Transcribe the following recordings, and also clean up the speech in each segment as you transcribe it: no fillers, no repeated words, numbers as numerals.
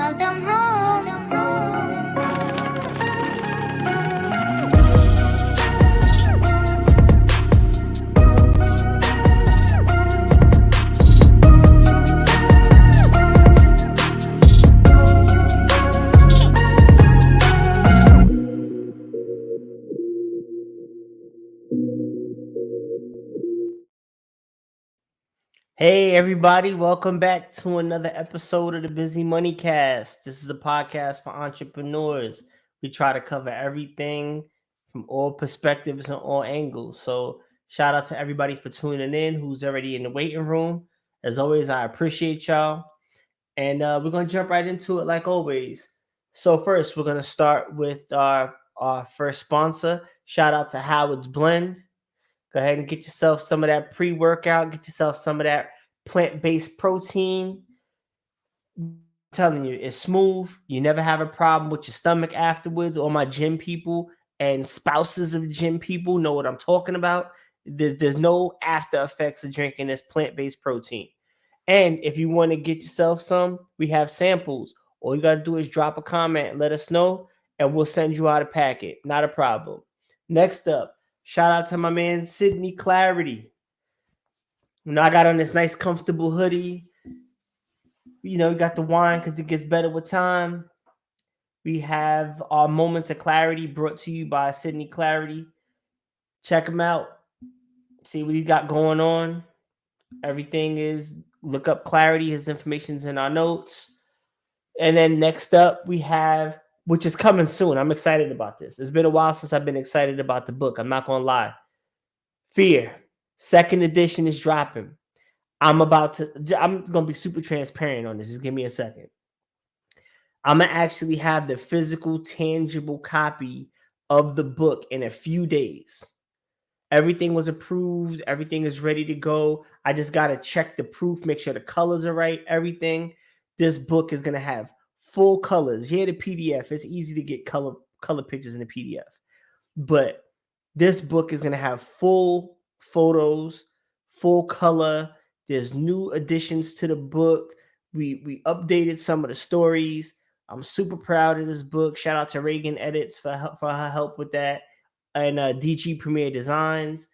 Welcome home. Hey everybody, welcome back to another episode of the Busy Money Cast. This is the podcast for entrepreneurs. We try to cover everything from all perspectives and all angles. So shout out to everybody for tuning in who's already in the waiting room. As always, I appreciate y'all. And we're gonna jump right into it like always. So first, we're gonna start with our first sponsor. Shout out to Howard's Blend. Go ahead and get yourself some of that pre-workout. Get yourself some of that plant-based protein. I'm telling you, it's smooth. You never have a problem with your stomach afterwards. All my gym people and spouses of gym people know what I'm talking about. There's no after effects of drinking this plant-based protein. And if you want to get yourself some, we have samples. All you got to do is drop a comment and let us know, and we'll send you out a packet. Not a problem. Next up, shout out to my man Sydney Clarity. I got on this nice, comfortable hoodie. We got the wine because it gets better with time. We have our Moments of Clarity brought to you by Sydney Clarity. Check him out. See what he's got going on. Everything is, look up Clarity. His information's in our notes. And then next up, we have, which is coming soon. I'm excited about this. It's been a while since I've been excited about the book. I'm not going to lie. Fear. Second edition is dropping. I'm going to be super transparent on this. Just give me a second. I'm going to actually have the physical, tangible copy of the book in a few days. Everything was approved. Everything is ready to go. I just got to check the proof, make sure the colors are right, everything. This book is going to have full colors. Yeah, the PDF. It's easy to get color pictures in the PDF. But this book is going to have full photos, full color. There's new additions to the book. We updated some of the stories. I'm super proud of this book. Shout out to Reagan Edits for her help with that. And DG Premier Designs,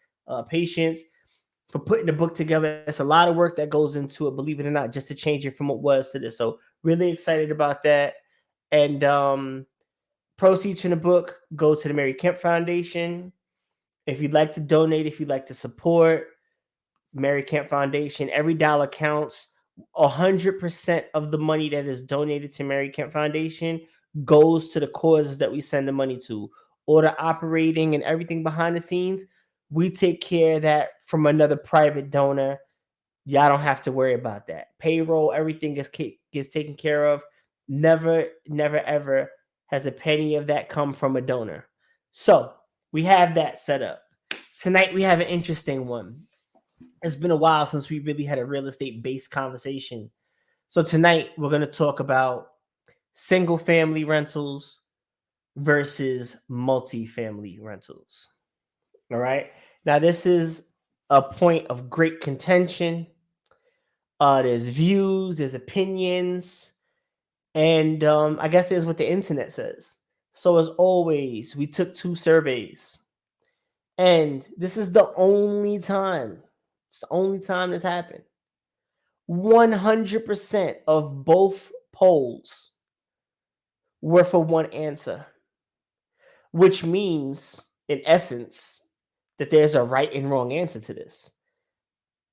Patience, for putting the book together. It's a lot of work that goes into it, believe it or not, just to change it from what was to this. So really excited about that. And proceeds from the book go to the Mary Kemp Foundation. If you'd like to donate, if you'd like to support Mary Kemp Foundation, every dollar counts. 100% of the money that is donated to Mary Kemp Foundation goes to the causes that we send the money to. Or the operating and everything behind the scenes, we take care of that from another private donor. Y'all don't have to worry about that. Payroll, everything gets taken care of. Never, ever has a penny of that come from a donor. So we have that set up. Tonight we have an interesting one. It's been a while since we really had a real estate-based conversation. So tonight we're going to talk about single-family rentals versus multi-family rentals. All right. Now, this is a point of great contention. There's views, there's opinions, and I guess there's what the internet says. So as always, we took 2 surveys. And this is the only time. It's the only time this happened. 100% of both polls were for one answer, which means, in essence, that there's a right and wrong answer to this.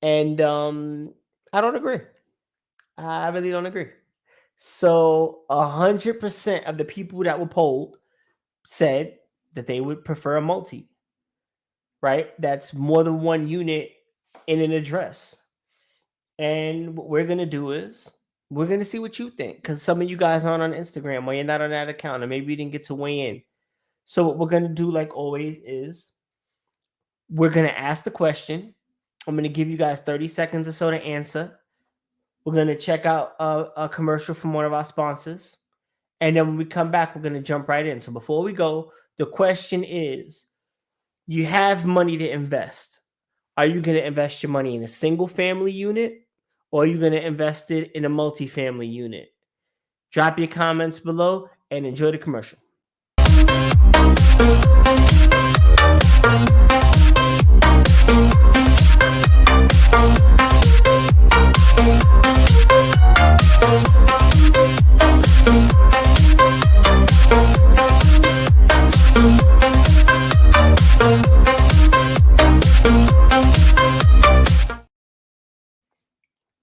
And I don't agree. I really don't agree. So 100% of the people that were polled said that they would prefer a multi, right? That's more than one unit in an address. And what we're going to do is we're going to see what you think, because some of you guys aren't on Instagram or you're not on that account, or maybe you didn't get to weigh in. So what we're going to do, like always, is we're going to ask the question. I'm going to give you guys 30 seconds or so to answer. We're going to check out a commercial from one of our sponsors. And then when we come back, we're going to jump right in. So before we go, the question is, you have money to invest. Are you going to invest your money in a single family unit, or are you going to invest it in a multifamily unit? Drop your comments below and enjoy the commercial.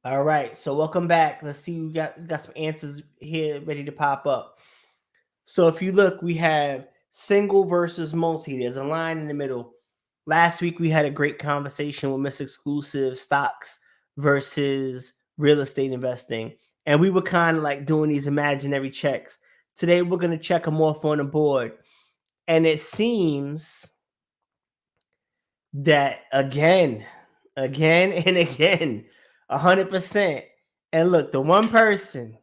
All right, so welcome back. Let's see, we got some answers here ready to pop up. So if you look, we have single versus multi. There's a line in the middle. Last week we had a great conversation with Miss Exclusive, stocks versus real estate investing, and we were kind of like doing these imaginary checks. Today we're gonna check them off on the board, and it seems that again and again, 100%. And look, the one person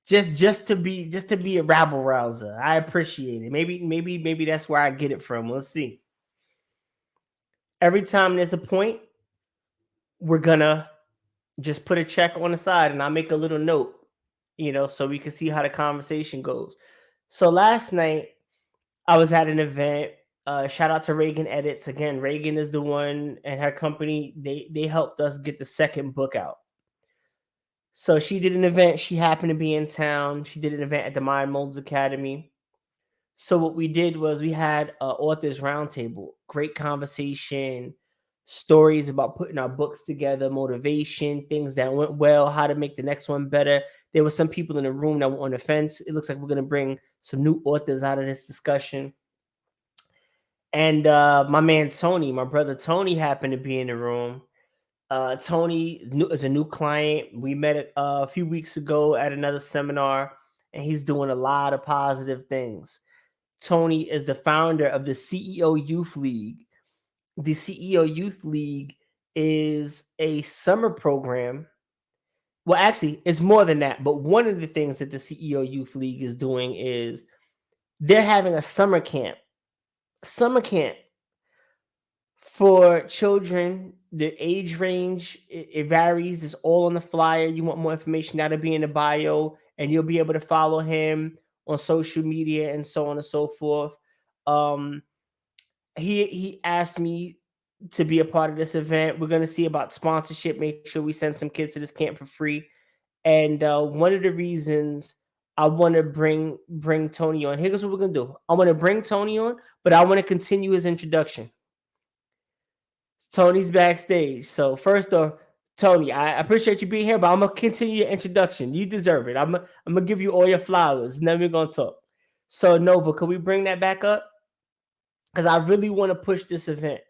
just to be a rabble rouser, I appreciate it. Maybe that's where I get it from. We'll see. Every time there's a point, we're gonna just put a check on the side, and I'll make a little note, so we can see how the conversation goes. So last night I was at an event. Shout out to Reagan Edits. Again, Reagan is the one, and her company, they helped us get the second book out. So she did an event. She happened to be in town. She did an event at the Mind Molds Academy. So what we did was we had an authors roundtable. Great conversation, stories about putting our books together, motivation, things that went well, how to make the next one better. There were some people in the room that were on the fence. It looks like we're going to bring some new authors out of this discussion. And my man Tony, my brother Tony, happened to be in the room. Tony is a new client. We met a few weeks ago at another seminar, and he's doing a lot of positive things. Tony is the founder of the CEO Youth League. The CEO Youth League is a summer program. Well, actually, it's more than that. But one of the things that the CEO Youth League is doing is they're having a summer camp. Summer camp for children. The age range, it varies. It's all on the flyer. You want more information, that'll be in the bio, and you'll be able to follow him on social media and so on and so forth. He asked me to be a part of this event. We're going to see about sponsorship, make sure we send some kids to this camp for free. And one of the reasons I want to bring Tony on, here's what we're going to do. I want to bring Tony on, but I want to continue his introduction. Tony's backstage. So first off, Tony, I appreciate you being here, but I'm going to continue your introduction. You deserve it. I'm going to give you all your flowers, and then we're going to talk. So Nova, could we bring that back up? Because I really want to push this event.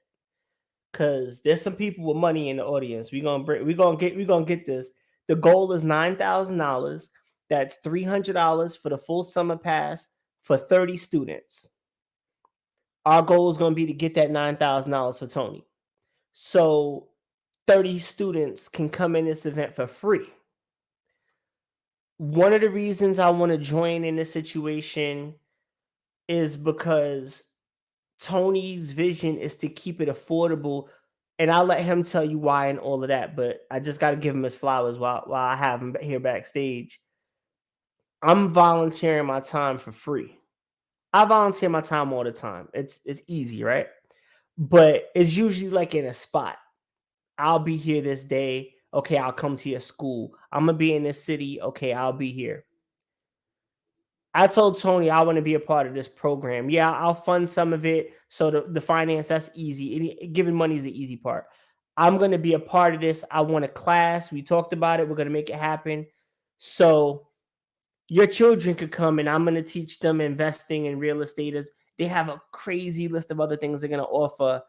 Because there's some people with money in the audience. We're gonna get this. The goal is $9,000. That's $300 for the full summer pass for 30 students. Our goal is gonna be to get that $9,000 for Tony. So 30 students can come in this event for free. One of the reasons I want to join in this situation is because Tony's vision is to keep it affordable, and I'll let him tell you why and all of that, but I just got to give him his flowers while I have him here backstage. I'm volunteering my time for free. I volunteer my time all the time. It's easy, right? But it's usually like in a spot. I'll be here this day. Okay, I'll come to your school. I'm going to be in this city. Okay, I'll be here. I told Tony I want to be a part of this program. Yeah, I'll fund some of it. So the finance, that's easy. Giving money is the easy part. I'm going to be a part of this. I want a class. We talked about it. We're going to make it happen. So your children could come, and I'm going to teach them investing in real estate. They have a crazy list of other things they're going to offer.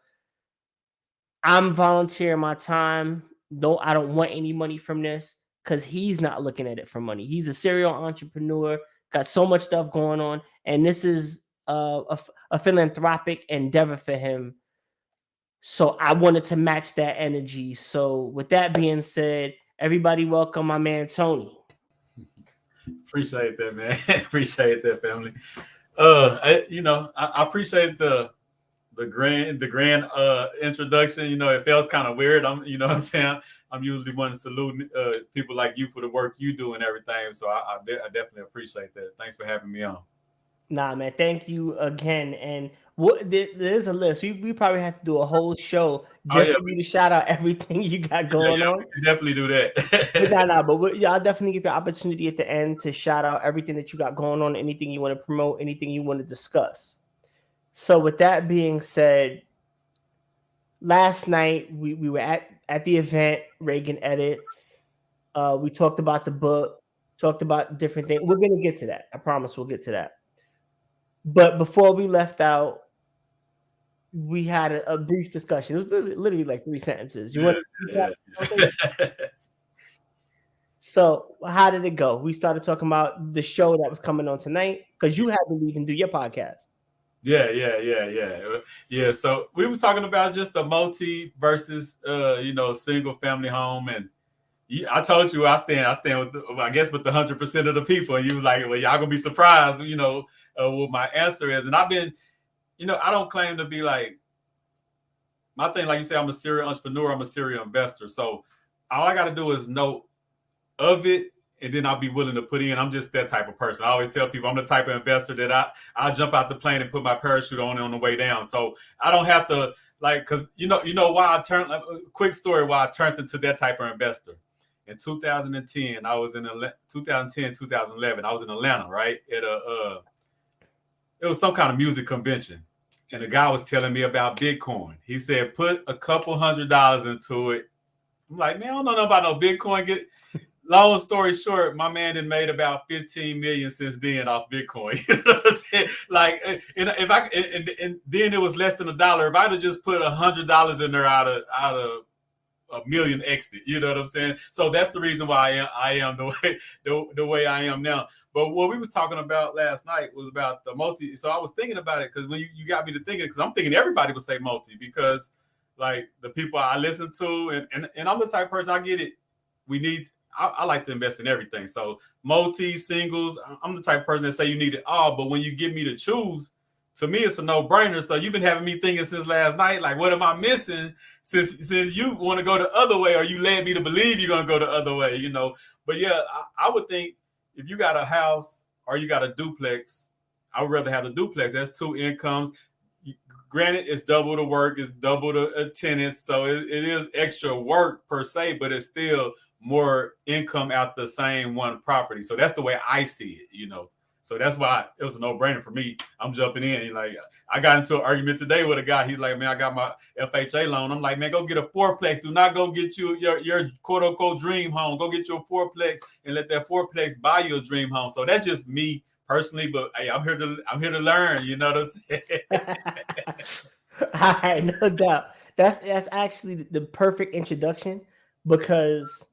I'm volunteering my time. I don't want any money from this because he's not looking at it for money. He's a serial entrepreneur. Got so much stuff going on, and this is a philanthropic endeavor for him. So I wanted to match that energy. So with that being said, everybody welcome my man Tony. Appreciate that, man. Appreciate that, family. I appreciate the grand introduction. It feels kind of weird. What I'm saying, I'm usually one to salute people like you for the work you do and everything. So I definitely appreciate that. Thanks for having me on. Nah, man, thank you again. And what there's a list. We probably have to do a whole show Oh just yeah, for you to shout out everything you got yeah, going yeah. on. We can definitely do But that. nah, but yeah, I'll definitely give you an opportunity at the end to shout out everything that you got going on, anything you want to promote, anything you want to discuss. So with that being said, last night we were at the event, Reagan Edits. We talked about the book, talked about different things. We're gonna get to that. I promise we'll get to that. But before we left out, we had a brief discussion. It was literally like 3 sentences. You Yeah, want yeah. to So how did it go? We started talking about the show that was coming on tonight because you had to leave and do your podcast. Yeah. So we was talking about just the multi versus single family home, and I told you I stand with I guess with the 100% of the people, and you was like, well, y'all gonna be surprised, what my answer is. And I've been, I don't claim to be like my thing, like you say, I'm a serial entrepreneur, I'm a serial investor. So all I got to do is know of it, and then I'll be willing to put in. I'm just that type of person. I always tell people I'm the type of investor that I'll jump out the plane and put my parachute on the way down. So I don't have to because why I turned. Quick story why I turned into that type of investor. In 2010, I was in 2011. I was in Atlanta, right? At it was some kind of music convention, and the guy was telling me about Bitcoin. He said put a couple $100 into it. I'm like, man, I don't know about no Bitcoin. Long story short, my man had made about 15 million since then off Bitcoin. You know what I'm saying? Like, and if I and then it was less than $1. If I'd have just put $100 in there out of a million exit, you know what I'm saying? So that's the reason why I am the way I am now. But what we were talking about last night was about the multi. So I was thinking about it because when you got me to thinking, because I'm thinking everybody would say multi because like the people I listen to, and I'm the type of person, I get it. We need. I like to invest in everything. So multi, singles, I'm the type of person that say you need it all. But when you give me to choose, to me it's a no-brainer. So you've been having me thinking since last night, like, what am I missing? Since you want to go the other way, or you led me to believe you're gonna go the other way, But yeah, I would think if you got a house or you got a duplex, I would rather have the duplex. That's two incomes. Granted, it's double the work, it's double the tenants, so it is extra work per se, but it's still more income out the same one property. So that's the way I see it. So that's why it was a no-brainer for me. I'm jumping in. Like I got into an argument today with a guy. He's like, man, I got my FHA loan. I'm like, man, go get a fourplex. Do not go get you your quote unquote dream home. Go get your fourplex and let that fourplex buy you a dream home. So that's just me personally, but hey, I'm here to learn, you know what I'm saying? All right, no doubt. That's actually the perfect introduction because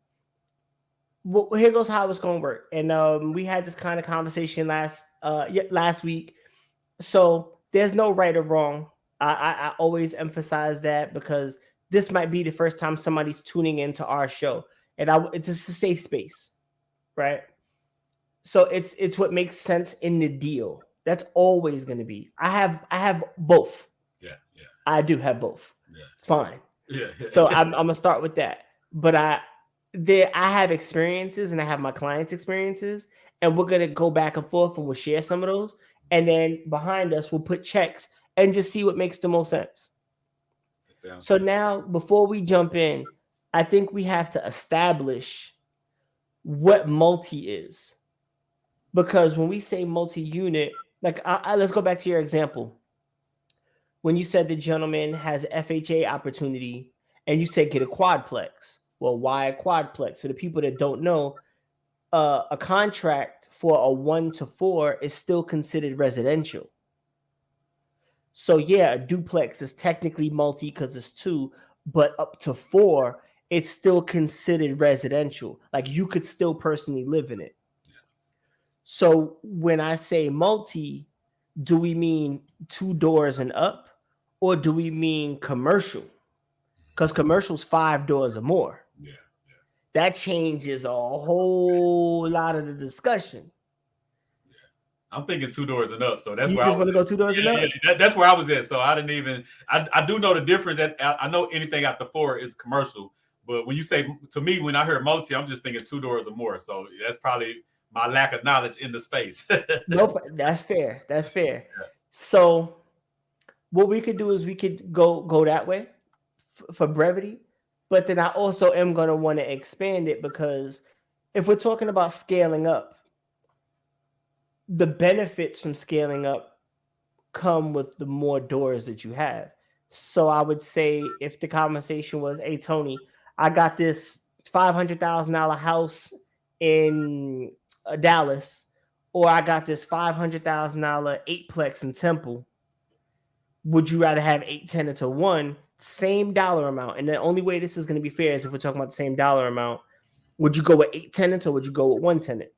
here goes how it's going to work. And we had this kind of conversation last week. So there's no right or wrong. I always emphasize that because this might be the first time somebody's tuning into our show, and it's just a safe space, right? So it's what makes sense in the deal. That's always going to be. I have both. Yeah. I do have both. Yeah. It's fine. Yeah. So I'm gonna start with that. But I have experiences and I have my clients' experiences, and we're gonna go back and forth and we'll share some of those. And then behind us, we'll put checks and just see what makes the most sense. So now, before we jump in, I think we have to establish what multi is. Because when we say multi-unit, like let's go back to your example. When you said the gentleman has FHA opportunity and you said get a quadplex. Well, why a quadplex? For the people that don't know, a contract for a 1 to 4 is still considered residential. So yeah, a duplex is technically multi because it's 2, but up to 4, it's still considered residential. Like you could still personally live in it. So when I say multi, do we mean 2 doors and up, or do we mean commercial? Because commercial's 5 doors or more. Yeah. That changes a whole lot of the discussion. Yeah. I'm thinking 2 doors and up, so that's you where just I want to go 2 doors and up. Yeah, that's where I was at. So I didn't even. I do know the difference. That I know anything after 4 is commercial, But when you say to me, when I hear multi, I'm just thinking 2 doors or more. So that's probably my lack of knowledge in the space. Nope, that's fair. That's fair. So what we could do is we could go that way for brevity, but then I also am going to want to expand it because if we're talking about scaling up, the benefits from scaling up come with the more doors that you have. So I would say if the conversation was, "Hey Tony, I got this $500,000 house in Dallas, or I got this $500,000 eightplex in Temple. Would you rather have 8 tenants or one?" Same dollar amount. And the only way this is going to be fair is if we're talking about the same dollar amount. Would you go with 8 tenants or would you go with one tenant?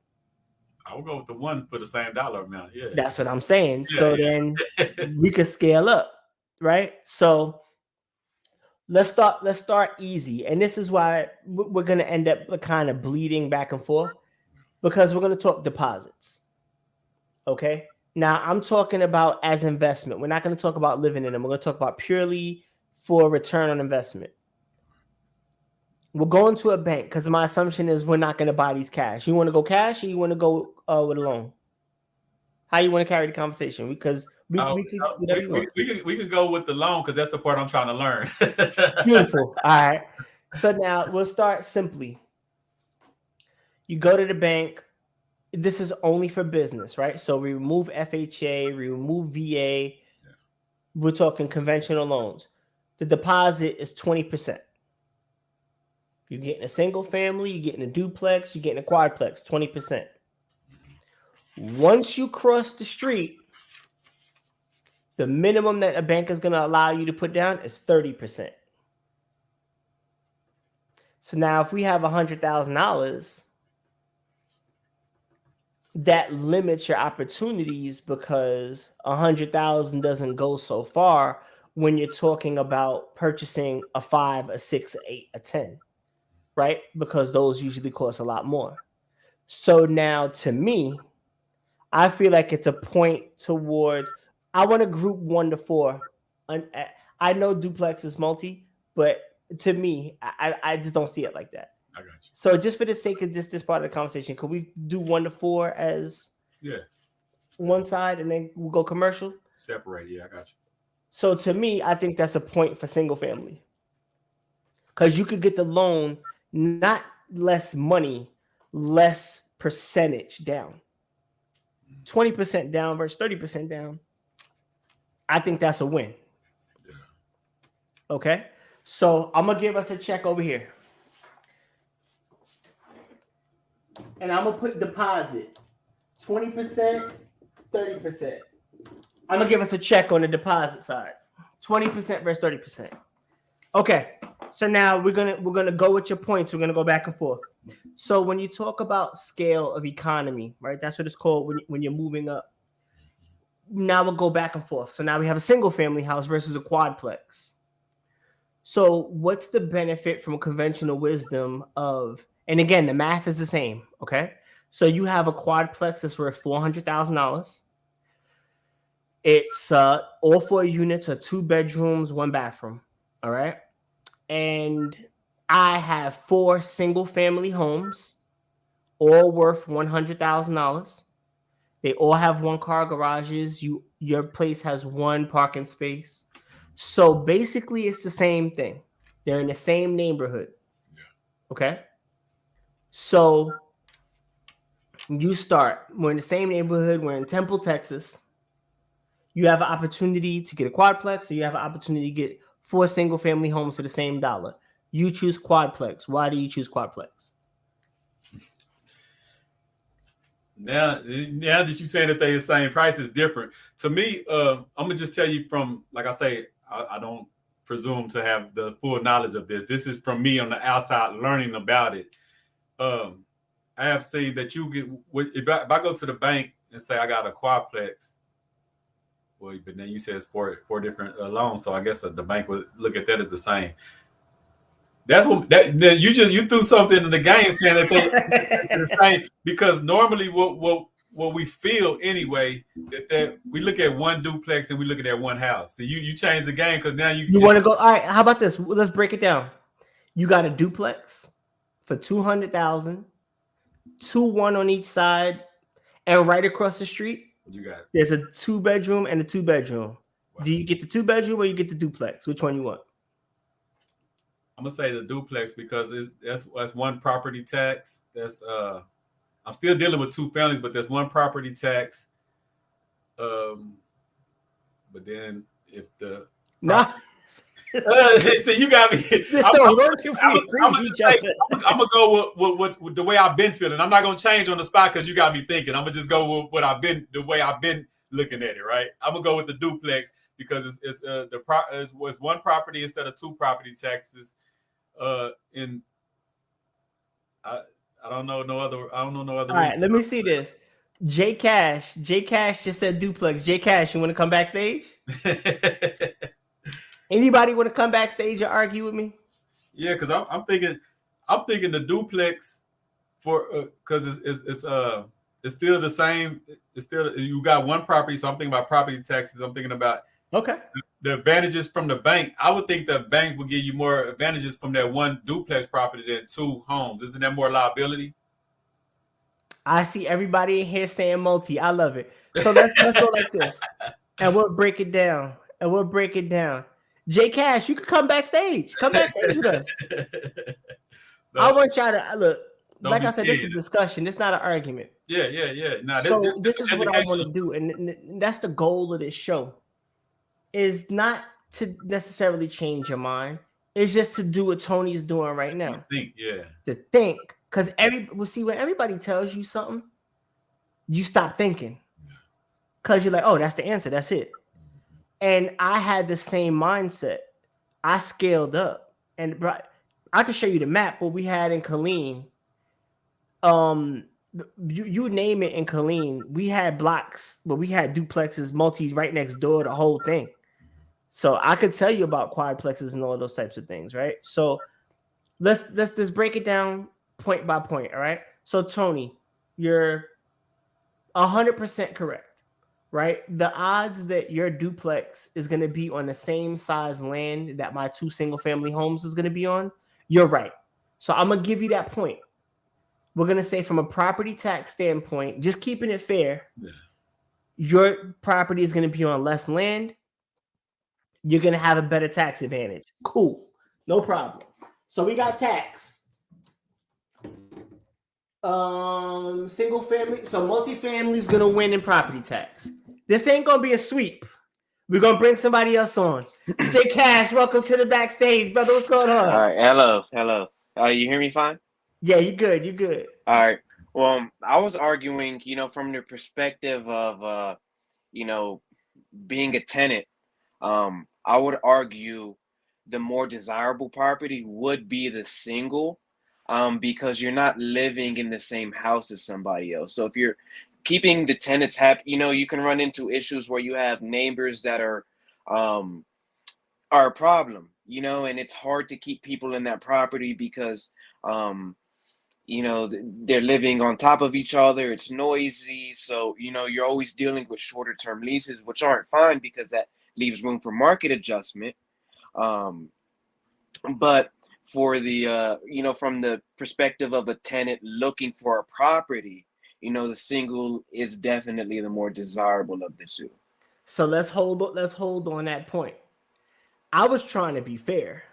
I will go with the one for the same dollar amount. Yeah. That's what I'm saying. Yeah, So yeah. then we could scale up, right? So let's start easy. And this is why we're going to end up kind of bleeding back and forth because we're going to talk deposits. Okay? Now, I'm talking about as investment. We're not going to talk about living in them. We're going to talk about purely for return on investment. We're going to a bank because my assumption is we're not going to buy these cash. You want to go cash or you want to go with a loan? How you want to carry the conversation? Because we can go with the loan because that's the part I'm trying to learn. Beautiful. All right. So now we'll start simply. You go to the bank. This is only for business, right? So we remove FHA, we remove VA. Yeah. We're talking conventional loans. The deposit is 20%. You're getting a single family, you're getting a duplex, you're getting a quadplex, 20%. Once you cross the street, the minimum that a bank is going to allow you to put down is 30%. So now if we have $100,000, that limits your opportunities because 100,000 doesn't go so far when you're talking about purchasing a 5, a 6, a 8, a 10, right? Because those usually cost a lot more. So now to me, I feel like it's a point towards, I want to group 1 to 4. I know duplex is multi, but to me, I just don't see it like that. I got you. So just for the sake of this part of the conversation, could we do 1 to 4 as one side and then we'll go commercial? Separate, yeah, I got you. So to me, I think that's a point for single family. Because you could get the loan, not less money, less percentage down. 20% down versus 30% down. I think that's a win. Yeah. Okay. So I'm going to give us a check over here. And I'm going to put deposit 20%, 30%. I'm going to give us a check on the deposit side. 20% versus 30%. Okay. So now we're gonna go with your points. We're gonna go back and forth. So when you talk about scale of economy, right? That's what it's called when you're moving up. Now we'll go back and forth. So now we have a single family house versus a quadplex. So what's the benefit from conventional wisdom of, and again, the math is the same, okay? So you have a quadplex that's worth $400,000. It's all 4 units are 2 bedrooms, 1 bathroom, all right? And I have 4 single family homes, all worth $100,000. They all have 1-car garages. Your place has 1 parking space. So basically it's the same thing. They're in the same neighborhood. Yeah. Okay. So you start, we're in the same neighborhood. We're in Temple, Texas. You have an opportunity to get a quadplex, or you have an opportunity to get 4 single family homes for the same dollar. You choose quadplex. Why do you choose quadplex? Now that you're saying that they're the same price is different. To me, I'm gonna just tell you from, like I say, I don't presume to have the full knowledge of this. This is from me on the outside learning about it. I have seen that you get, if I go to the bank and say I got a quadplex, well, but then you said it's 4 different loans, so I guess the bank would look at that as the same. That's what you threw something in the game saying that they're the same, because normally what we feel anyway that we look at 1 duplex and we look at that 1 house. So you change the game because now you want to go. All right, how about this? Let's break it down. You got a duplex for 200,000, 1 on each side, and right across the street, You got there's a 2-bedroom and a 2-bedroom. Do you get the 2-bedroom or you get the duplex? Which one you want? I'm gonna say the duplex because that's one property tax. That's I'm still dealing with 2 families, but there's one property tax. But then if the Nah. so you got me. Just don't work if we agree I'm with each other. gonna go with the way I've been feeling. I'm not gonna change on the spot because you got me thinking. I'm gonna just go with the way I've been looking at it. Right. I'm gonna go with the duplex because it's one property instead of 2 property taxes. In I don't know no other. I don't know no other. All right, let me see this. J Cash just said duplex. J Cash, you want to come backstage? Anybody want to come backstage and argue with me? Yeah, because I'm thinking the duplex for because it's still the same. It's still you got one property, so I'm thinking about property taxes. I'm thinking about the advantages from the bank. I would think the bank would give you more advantages from that one duplex property than 2 homes. Isn't that more liability? I see everybody in here saying multi. I love it. So let's go like this, and we'll break it down. J Cash, you can come backstage. Come backstage with us. I want y'all to look. Like I said, this is a discussion. It's not an argument. Yeah. Now, so this is what I want to do, and that's the goal of this show. Is not to necessarily change your mind. It's just to do what Tony's doing right now. To think. Because when everybody tells you something, you stop thinking. Because you're like, oh, that's the answer. That's it. And I had the same mindset. I scaled up. And I can show you the map what we had in Killeen. You name it in Killeen. We had blocks, but we had duplexes, multi right next door, the whole thing. So I could tell you about quadplexes and all those types of things, right? So let's break it down point by point, all right? So Tony, you're 100% correct, right? The odds that your duplex is going to be on the same size land that my 2 single-family homes is going to be on, you're right. So I'm going to give you that point. We're going to say from a property tax standpoint, just keeping it fair, your property is going to be on less land. You're going to have a better tax advantage. Cool. No problem. So we got tax. Single family. So multifamily is going to win in property tax. This ain't going to be a sweep. We're going to bring somebody else on. J Cash, welcome to the backstage, brother. What's going on? All right. Hello. You hear me fine? Yeah, you're good. All right. Well, I was arguing, from the perspective of, being a tenant. I would argue the more desirable property would be the single, because you're not living in the same house as somebody else. So if you're keeping the tenants happy, you can run into issues where you have neighbors that are a problem, and it's hard to keep people in that property because, they're living on top of each other. It's noisy. So, you're always dealing with shorter term leases, which aren't fine because that leaves room for market adjustment. But for the, from the perspective of a tenant looking for a property, the single is definitely the more desirable of the 2. So let's hold on that point. I was trying to be fair.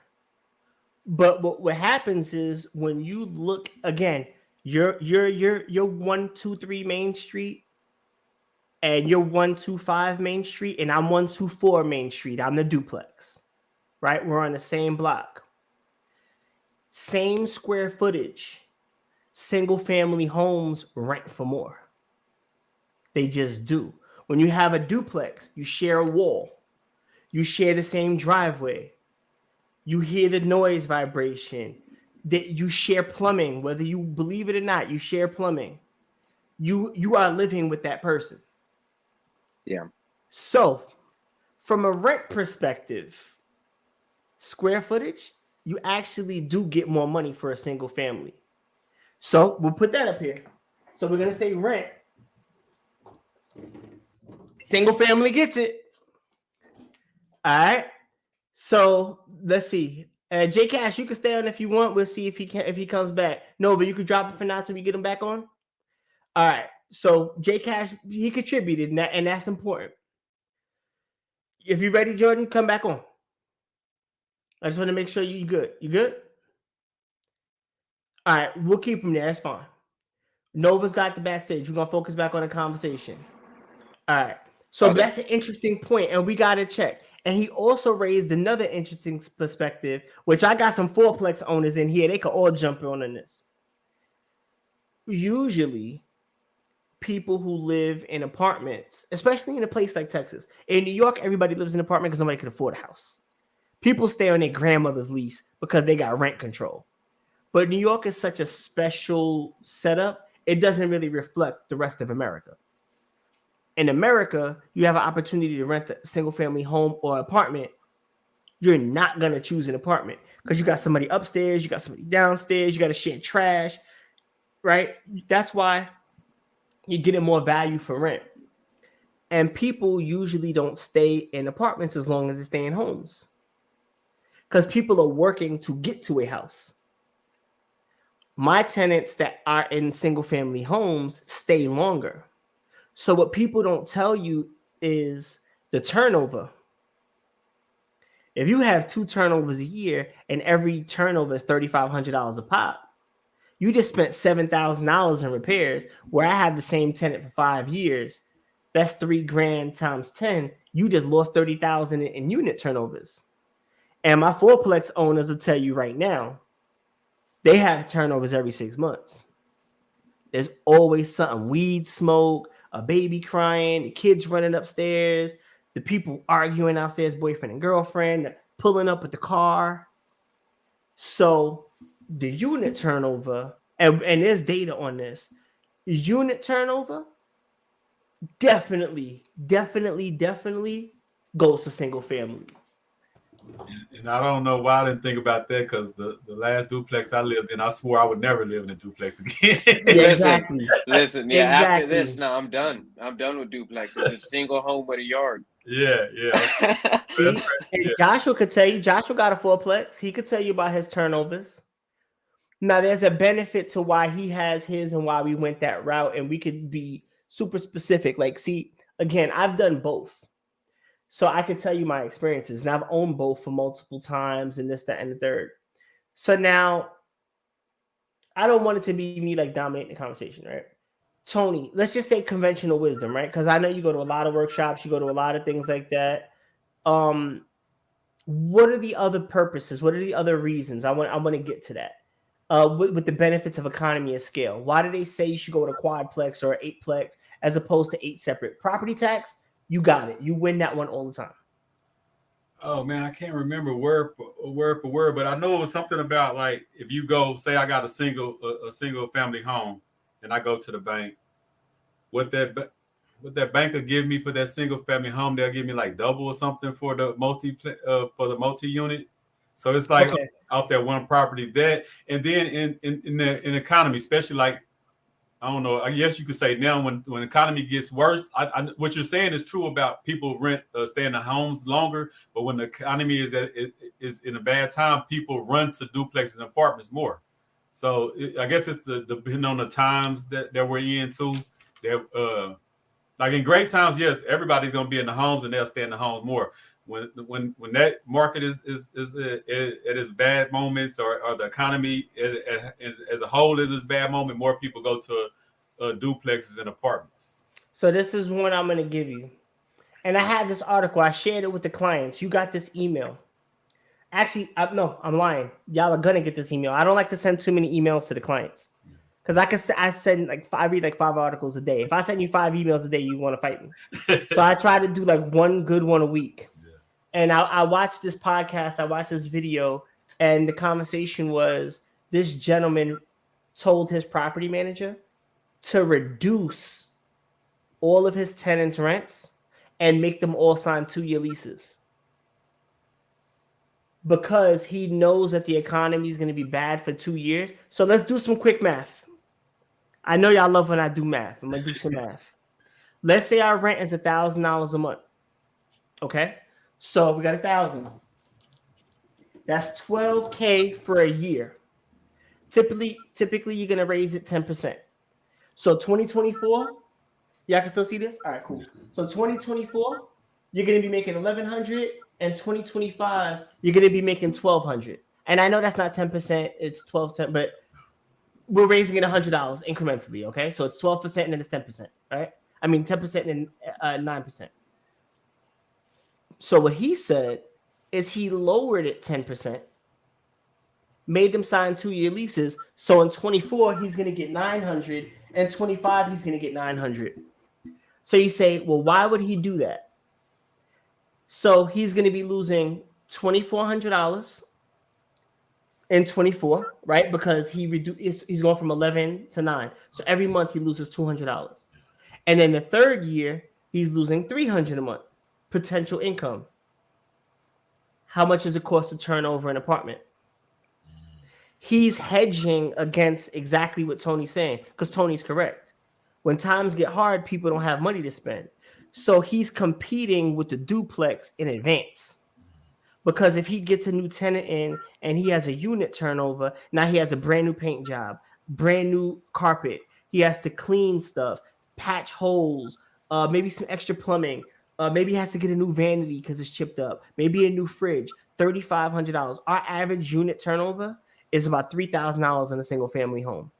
But what happens is when you look again, you're 123 Main Street, and you're 125 Main Street, and I'm 124 Main Street. I'm the duplex, right? We're on the same block, same square footage. Single family homes rent for more. They just do. When you have a duplex, you share a wall, you share the same driveway. You hear the noise vibration. That you share plumbing, whether you believe it or not. You share plumbing. You are living with that person. Yeah. So, from a rent perspective, square footage, you actually do get more money for a single family. So we'll put that up here. So we're gonna say rent. Single family gets it. All right. So let's see. J Cash, you can stay on if you want. We'll see if he comes back. No, but you could drop it for now till we get him back on. All right. So J Cash, he contributed, and that's important. If you're ready, Jordan, come back on. I just want to make sure you good. You good? All right, we'll keep him there. That's fine. Nova's got the backstage. We're gonna focus back on the conversation. All right. So that's an interesting point, and we got to check. And he also raised another interesting perspective, which I got some fourplex owners in here. They could all jump on this. Usually, people who live in apartments, especially in a place like Texas, in New York, everybody lives in an apartment because nobody can afford a house. People stay on their grandmother's lease because they got rent control. But New York is such a special setup, it doesn't really reflect the rest of America. In America, you have an opportunity to rent a single-family home or apartment. You're not going to choose an apartment because you got somebody upstairs, you got somebody downstairs, you got to share trash, right? That's why you're getting more value for rent. And people usually don't stay in apartments as long as they stay in homes because people are working to get to a house. My tenants that are in single-family homes stay longer. So what people don't tell you is the turnover. If you have 2 turnovers a year and every turnover is $3,500 a pop, you just spent $7,000 in repairs. Where I have the same tenant for 5 years, that's $3,000 times 10. You just lost $30,000 in unit turnovers. And my fourplex owners will tell you right now, they have turnovers every 6 months. There's always something: weed smoke, a baby crying, the kids running upstairs, the people arguing downstairs, boyfriend and girlfriend, pulling up at the car. So the unit turnover, and there's data on this, unit turnover definitely goes to single family. And I don't know why I didn't think about that, because the last duplex I lived in, I swore I would never live in a duplex again. Exactly. Listen. Yeah, Exactly. after this, no, I'm done. I'm done with duplexes. It's single home with a yard. Yeah. See, and Joshua could tell you. Joshua got a fourplex. He could tell you about his turnovers. Now, there's a benefit to why he has his and why we went that route, and we could be super specific. Like, see, again, I've done both. So I could tell you my experiences, and I've owned both for multiple times and this, that, and the third. So now I don't want it to be me like dominating the conversation, right? Tony, let's just say conventional wisdom, right? Because I know you go to a lot of workshops, you go to a lot of things like that. What are the other purposes? What are the other reasons? I want to get to that. With the benefits of economy of scale. Why do they say you should go to quadplex or 8plex as opposed to 8 separate? Property tax, you got it. You win that one all the time. Oh man, I can't remember word for word, but I know it was something about, like, if you go, say I got a single family home, and I go to the bank, what that bank will give me for that single family home, they'll give me like double or something for the multi unit. So it's like out there one property that, and then in the economy, especially, like, I don't know, I guess you could say now when the economy gets worse, what you're saying is true about people stay in the homes longer, but when the economy is in a bad time, people run to duplexes and apartments more. So I guess it's depending on the times that we're in too. Like in great times, yes, everybody's gonna be in the homes and they'll stay in the homes more. When that market is at its bad moments, or the economy as a whole is its bad moment, more people go to duplexes and apartments. So this is one I'm going to give you. And I had this article. I shared it with the clients. You got this email. Actually, no, I'm lying. Y'all are going to get this email. I don't like to send too many emails to the clients. Because I send I read like 5 articles a day. If I send you 5 emails a day, you want to fight me. So I try to do like one good one a week. And I watched this podcast, I watched this video, and the conversation was this gentleman told his property manager to reduce all of his tenants' rents and make them all sign 2-year leases. Because he knows that the economy is going to be bad for 2 years. So let's do some quick math. I know y'all love when I do math. I'm going to do some math. Let's say our rent is $1,000 a month. Okay? So we got 1,000. That's $12K for a year. Typically, you're gonna raise it 10%. So 2024, y'all can still see this? All right, cool. So 2024, you're gonna be making 1,100, and 2025, you're gonna be making 1,200. And I know that's not 10%, it's 12, but we're raising it $100 incrementally, okay? So it's 12% and then it's 10%, right? I mean 10% and 9%. So what he said is he lowered it 10%, made them sign 2-year leases. So in 24, he's going to get 900, and 25, he's going to get 900. So you say, well, why would he do that? So he's going to be losing $2,400 in 24, right? Because he's going from 11 to 9. So every month he loses $200. And then the third year, he's losing $300 a month potential income. How much does it cost to turn over an apartment? He's hedging against exactly what Tony's saying, because Tony's correct. When times get hard, people don't have money to spend. So he's competing with the duplex in advance. Because if he gets a new tenant in and he has a unit turnover, now he has a brand new paint job, brand new carpet. He has to clean stuff, patch holes, maybe some extra plumbing. Maybe he has to get a new vanity because it's chipped up. Maybe a new fridge, $3,500. Our average unit turnover is about $3,000 in a single family home.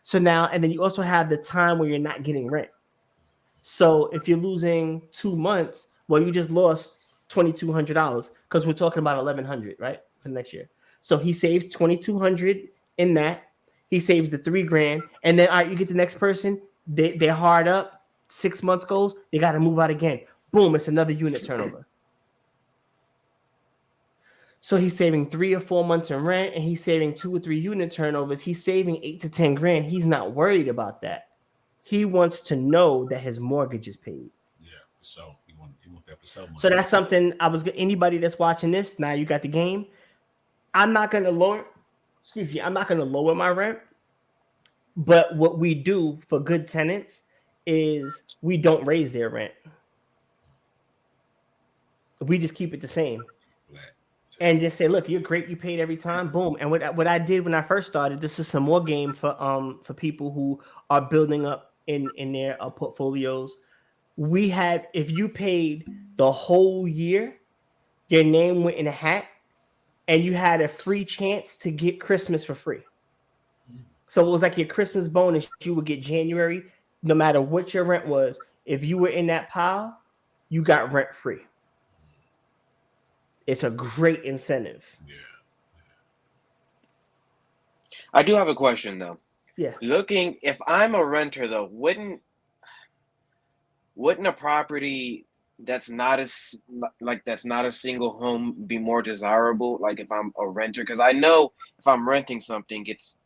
So now, and then you also have the time where you're not getting rent. So if you're losing 2 months, well, you just lost $2,200 because we're talking about $1,100, right, for next year. So he saves $2,200 in that. He saves the $3,000, and then all right, you get the next person. They're hard up. 6 months goes, they got to move out again. Boom, it's another unit turnover. So he's saving 3 or 4 months in rent, and he's saving 2 or 3 unit turnovers. He's saving $8,000 to $10,000. He's not worried about that. He wants to know that his mortgage is paid. Yeah, so he want that for so much. So that's something anybody that's watching this, now you got the game. I'm not gonna lower my rent. But what we do for good tenants is we don't raise their rent. We just keep it the same. And just say, look, you're great. You paid every time. Boom. And what I did when I first started, this is some more game for people who are building up in their portfolios. If you paid the whole year, your name went in a hat, and you had a free chance to get Christmas for free. So it was like your Christmas bonus. You would get January, no matter what your rent was. If you were in that pile, you got rent free. It's a great incentive. Yeah. I do have a question though. Yeah. If I'm a renter though, wouldn't a property that's not a single home be more desirable? Like if I'm a renter, because I know if I'm renting something, it's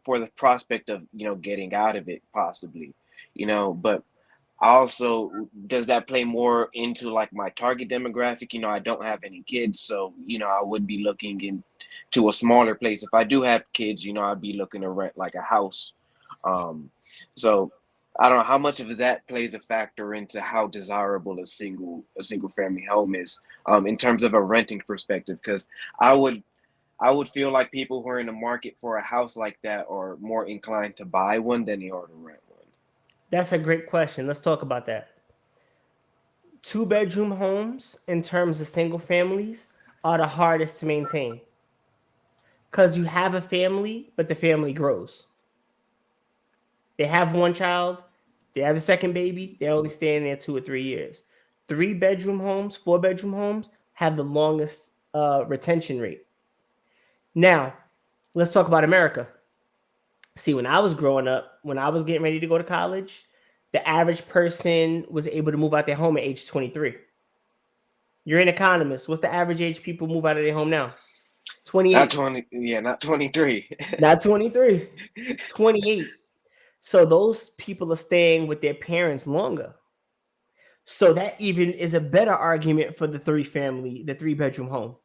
for the prospect of getting out of it possibly, but also, does that play more into like my target demographic? I don't have any kids, so I would be looking into a smaller place. If I do have kids, I'd be looking to rent like a house. So I don't know how much of that plays a factor into how desirable a single family home is, in terms of a renting perspective. Because I would feel like people who are in the market for a house like that are more inclined to buy one than they are to rent one. That's a great question. Let's talk about that. 2-bedroom homes, in terms of single families, are the hardest to maintain. Because you have a family, but the family grows. They have one child, they have a second baby, they're only staying there 2 or 3 years. 3-bedroom homes, 4-bedroom homes have the longest retention rate. Now, let's talk about America. See, when I was growing up, when I was getting ready to go to college, the average person was able to move out their home at age 23. You're an economist. What's the average age people move out of their home now? 28. Not 20. Yeah, not 23. Not 23. 28. So those people are staying with their parents longer. So that even is a better argument for the 3-bedroom home.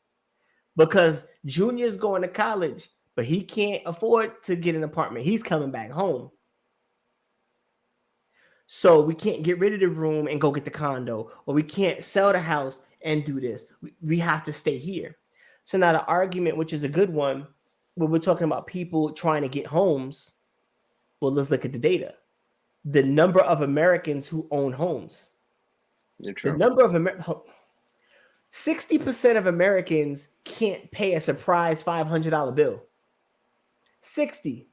Because Junior's going to college, but he can't afford to get an apartment. He's coming back home. So we can't get rid of the room and go get the condo, or we can't sell the house and do this. We have to stay here. So now the argument, which is a good one, when we're talking about people trying to get homes, well, let's look at the data. The number of Americans who own homes. The number of 60% of Americans can't pay a surprise $500 bill. 60.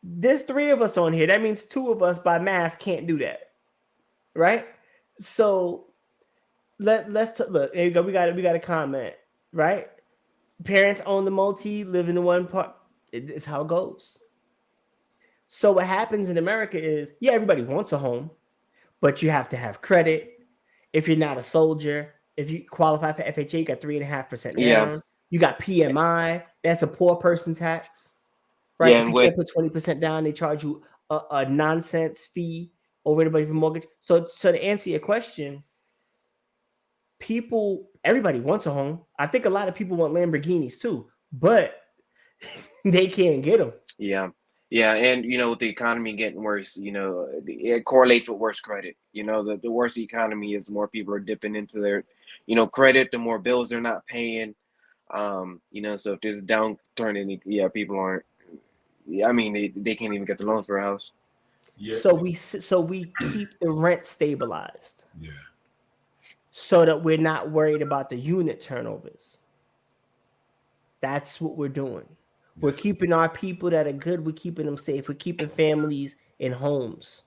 There's 3 of us on here. That means 2 of us by math can't do that. Right? So let's look. There you go. We got a comment, right? Parents own the multi, live in the one part. It's how it goes. So what happens in America is, yeah, everybody wants a home, but you have to have credit. If you're not a soldier, if you qualify for FHA, you got 3.5% down. Yeah. You got PMI. That's a poor person tax, right? Yeah, if you can't put 20% down, they charge you a nonsense fee over everybody for mortgage. So to answer your question, everybody wants a home. I think a lot of people want Lamborghinis too, but they can't get them. Yeah. Yeah, and with the economy getting worse, it correlates with worse credit. The worse the economy is, the more people are dipping into their, credit, the more bills they're not paying. So if there's a downturn, people aren't. Yeah, I mean they can't even get the loans for a house. Yeah. So we keep the rent stabilized. Yeah. So that we're not worried about the unit turnovers. That's what we're doing. We're keeping our people that are good. We're keeping them safe. We're keeping families in homes,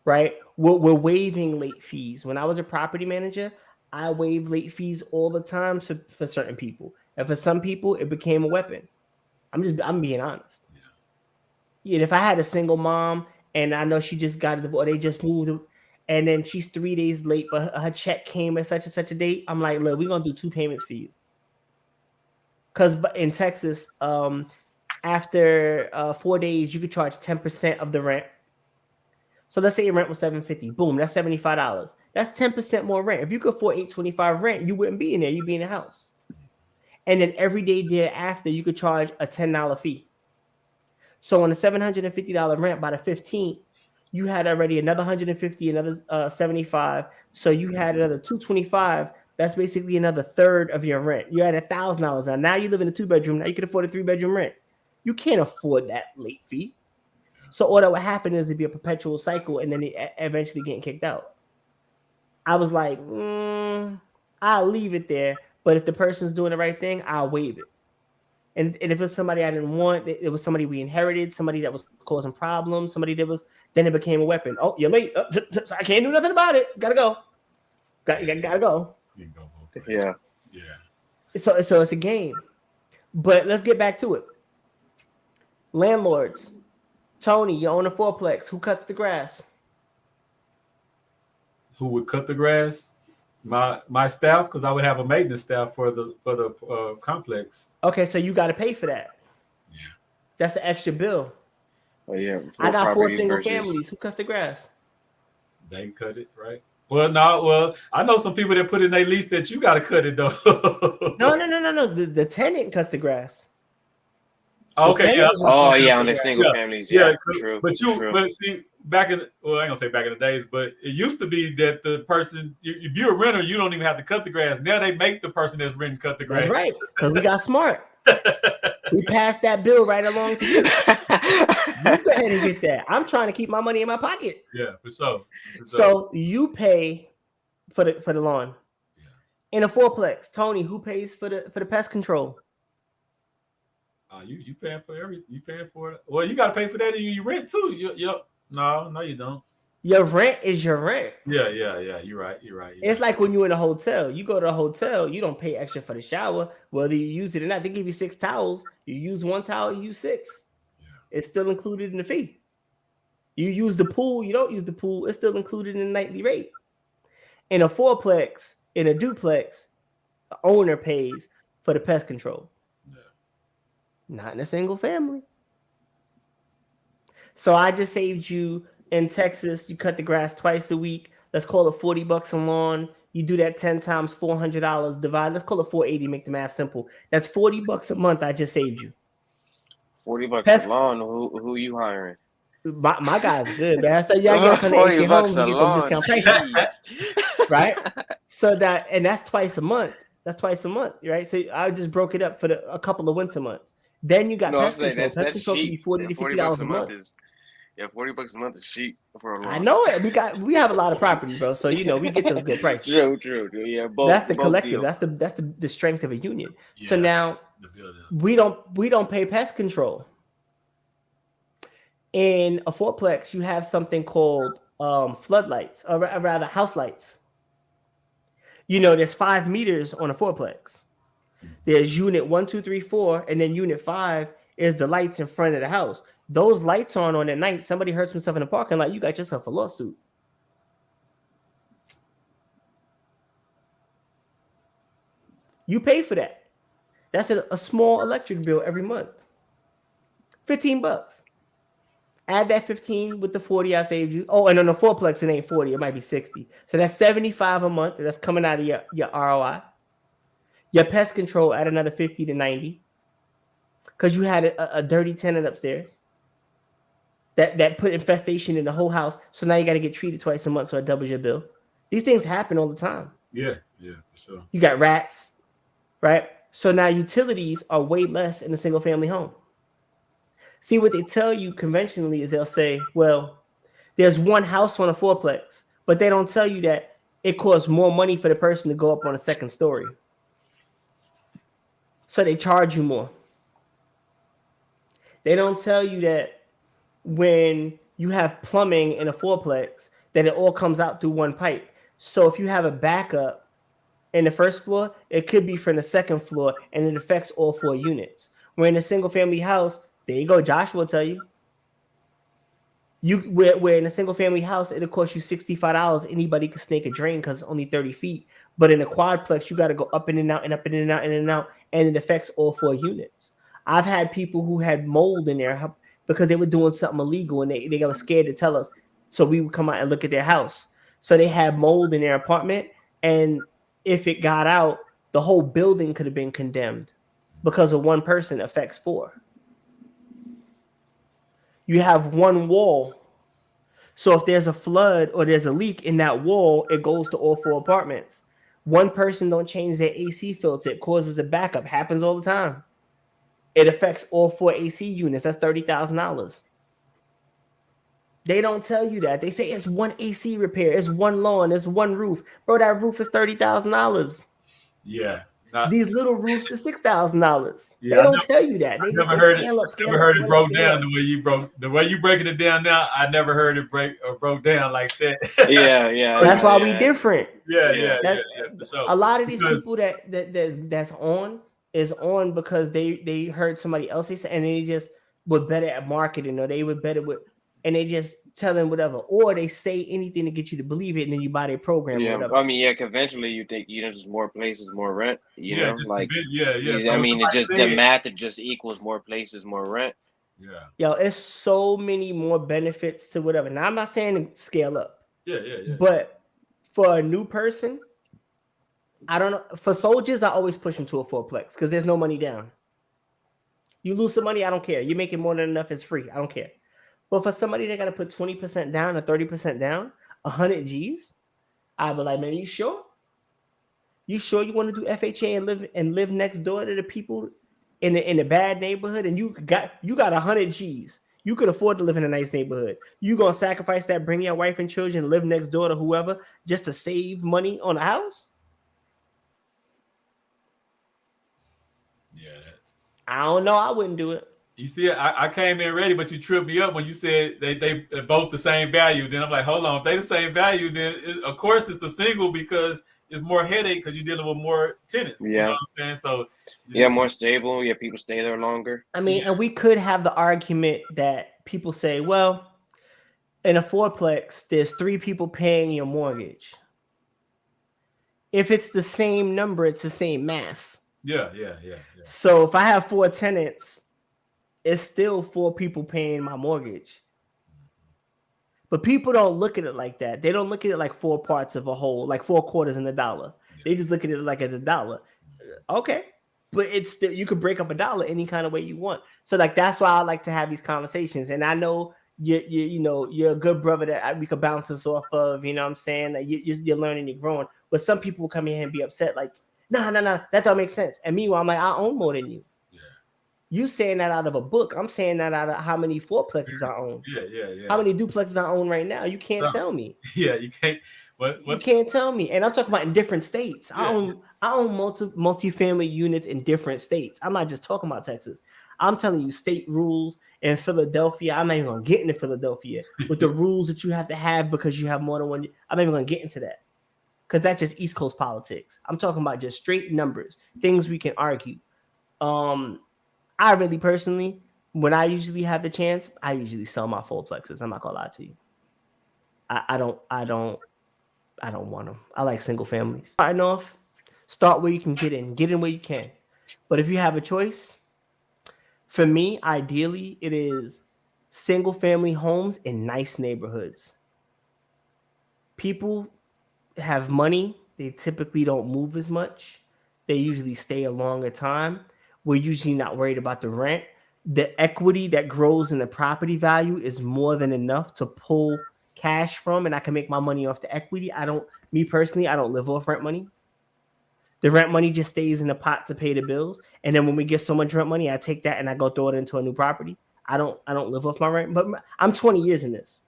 right? We're waiving late fees. When I was a property manager, I waived late fees all the time for certain people. And for some people, it became a weapon. I'm being honest. Yeah, if I had a single mom and I know she just got a divorce, they just moved, and then she's 3 days late, but her check came at such and such a date, I'm like, look, we're going to do 2 payments for you. Because in Texas, after 4 days, you could charge 10% of the rent. So let's say your rent was $750. Boom, that's $75. That's 10% more rent. If you could afford $825 rent, you wouldn't be in there. You'd be in the house. And then every day thereafter, you could charge a $10 fee. So on a $750 rent by the 15th, you had already another $150, another 75. So you had another $225. That's basically another third of your rent. You're at $1,000 now. You live in a 2-bedroom. Now you can afford a 3-bedroom rent. You can't afford that late fee. So all that would happen is it'd be a perpetual cycle, and then they eventually getting kicked out. I was like, I'll leave it there. But if the person's doing the right thing, I'll waive it. And if it's somebody I didn't want, it was somebody we inherited, somebody that was causing problems, then it became a weapon. Oh, you're late. Oh, I can't do nothing about it. Gotta go. Gotta go. Yeah. So it's a game. But let's get back to it. Landlords. Tony, you own a 4-plex. Who cuts the grass? Who would cut the grass? My staff, because I would have a maintenance staff for the complex. Okay, so you got to pay for that. Yeah, that's an extra bill. Oh yeah, I got 4 single families. Who cuts the grass? They cut it, right? Well, no. Well, I know some people that put in their lease that you got to cut it though. No. The tenant cuts the grass. Okay, yeah. Oh yeah, on the single families. Yeah, true. But see, I ain't gonna say back in the days, but it used to be that the person, if you're a renter, you don't even have to cut the grass. Now they make the person that's renting cut the grass. That's right, because we got smart. We passed that bill right along to you. You go ahead and get that. I'm trying to keep my money in my pocket. Yeah, for sure. So you pay for the lawn. Yeah. In a 4-plex, Tony, who pays for the pest control? You paying for everything. You paying for it. Well, you got to pay for that and you rent too. No, you don't. Your rent is your rent. Yeah. You're right. It's like when you're in a hotel. You go to a hotel, you don't pay extra for the shower, whether you use it or not. They give you 6 towels. You use 1 towel, you use 6. Yeah. It's still included in the fee. You use the pool, you don't use the pool, it's still included in the nightly rate. In a 4-plex, in a duplex, the owner pays for the pest control. Not in a single family. So I just saved you in Texas. You cut the grass twice a week. Let's call it $40 a lawn. You do that 10 times $400 divide. Let's call it 480. Make the math simple. That's $40 a month. I just saved you. $40 a lawn. Who you hiring? My guy's good, man. So y'all get from the HAHOMES, you get those discount prices, right? So that's twice a month. That's twice a month, right? So I just broke it up for a couple of winter months. Then you got No, I'm pest saying control. Pest that's control can cheap. be $40 to $50 $40 a a month month. is $40 a month is cheap for a I lawn. know it. We have a lot of property, bro. So we get those good prices. True. Yeah, That's the both collective. deal. That's the strength of a union. So Yeah, now the building. we don't pay pest control. In a fourplex, you have something called floodlights, or rather house lights. There's 5 meters on a fourplex. There's unit 1, 2, 3, 4, and then unit 5 is the lights in front of the house. Those lights on at night. Somebody hurts himself in the parking lot. You got yourself a lawsuit. You pay for that. That's a small electric bill every month. $15. Add that 15 with the 40 I saved you. Oh, and on the fourplex, it ain't 40. It might be 60. So that's 75 a month. That's coming out of your ROI. Your pest control at another 50 to 90. Because you had a dirty tenant upstairs that put infestation in the whole house. So now you got to get treated twice a month, so it doubles your bill. These things happen all the time. Yeah, for sure. You got rats, right? So now utilities are way less in a single family home. See, what they tell you conventionally is they'll say, well, there's one house on a fourplex, but they don't tell you that it costs more money for the person to go up on a second story. So they charge you more. They don't tell you that when you have plumbing in a fourplex, that it all comes out through one pipe. So if you have a backup in the first floor, it could be from the second floor, and it affects all 4 units. Where in a single family house, there you go. Josh will tell you. Where in a single family house, it'll cost you $65. Anybody can snake a drain because it's only 30 feet. But in a quadplex, you got to go up and in and out and up and in and out and in and out, and it affects all 4 units. I've had people who had mold in there because they were doing something illegal, and they got scared to tell us. So we would come out and look at their house. So they had mold in their apartment, and if it got out, the whole building could have been condemned because of one person affects 4. You have one wall. So if there's a flood or there's a leak in that wall, it goes to all 4 apartments. One person don't change their AC filter. It causes a backup. Happens all the time. It affects all 4 AC units. That's $30,000. They don't tell you that. They say it's one AC repair. It's one lawn. It's one roof. Bro, that roof is $30,000. Yeah. These little roofs are $6,000. Yeah, they don't tell you that. They never just heard scale it. up, scale Never up, heard scale it broke up, scale down up. the way you breaking it down now. I never heard it broke down like that. Yeah. That's why we different. Yeah, for sure. A lot of these people that's on is on because they heard somebody else say, and they just were better at marketing, or they were better with, and they just tell them whatever, or they say anything to get you to believe it, and then you buy their program. Yeah, or whatever. I mean, conventionally you think just more places, more rent. You know, just like So I mean, it just the math. It just equals more places, more rent. Yeah. Yo, it's so many more benefits to whatever. Now I'm not saying to scale up. Yeah. But for a new person, I don't know. For soldiers, I always push them to a fourplex because there's no money down. You lose some money, I don't care. You're making more than enough, it's free. I don't care. But for somebody that got to put 20% down or 30% down, 100 G's, I'd be like, man, you sure? You sure you want to do FHA and live next door to the people in a bad neighborhood? And you got 100 G's. You could afford to live in a nice neighborhood. You gonna sacrifice that, bring your wife and children, live next door to whoever, just to save money on a house? Yeah. I don't know. I wouldn't do it. You see, I came in ready, but you tripped me up when you said they both the same value. Then I'm like, hold on, if they the same value, then of course it's the single because it's more headache because you're dealing with more tenants. Yeah, you know what I'm saying. So more stable. Yeah, people stay there longer. I mean, and we could have the argument that people say, well, in a fourplex, there's 3 people paying your mortgage. If it's the same number, it's the same math. Yeah. So if I have 4 tenants, it's still 4 people paying my mortgage. But people don't look at it like that. They don't look at it like 4 parts of a whole, like 4 quarters in a dollar. They just look at it like as a dollar. Okay. But it's still, you could break up a dollar any kind of way you want. So like, that's why I like to have these conversations. And I know you're a good brother that we could bounce this off of, you know what I'm saying? Like you're learning, you're growing. But some people will come in here and be upset. Like, No, that don't make sense. And meanwhile, I'm like, I own more than you. Yeah. You saying that out of a book. I'm saying that out of how many fourplexes I own. Yeah. How many duplexes I own right now? You can't tell me. Yeah, you can't. What? You can't tell me. And I'm talking about in different states. Yeah. I own multi-family units in different states. I'm not just talking about Texas. I'm telling you state rules in Philadelphia. I'm not even gonna get into Philadelphia with the rules that you have to have because you have more than one. I'm not even gonna get into that because that's just East Coast politics. I'm talking about just straight numbers, things we can argue. I really personally, when I usually have the chance, I usually sell my fourplexes. I'm not gonna lie to you. I don't want them. I like single families. Starting off, start where you can get in where you can. But if you have a choice, for me, ideally, it is single family homes in nice neighborhoods. People have money. They typically don't move as much. They usually stay a longer time. We're usually not worried about the rent. The equity that grows in the property value is more than enough to pull cash from, and I can make my money off the equity. Me personally, I don't live off rent money. The rent money just stays in the pot to pay the bills. And then when we get so much rent money, I take that and I go throw it into a new property. I don't live off my rent, but I'm 20 years in this.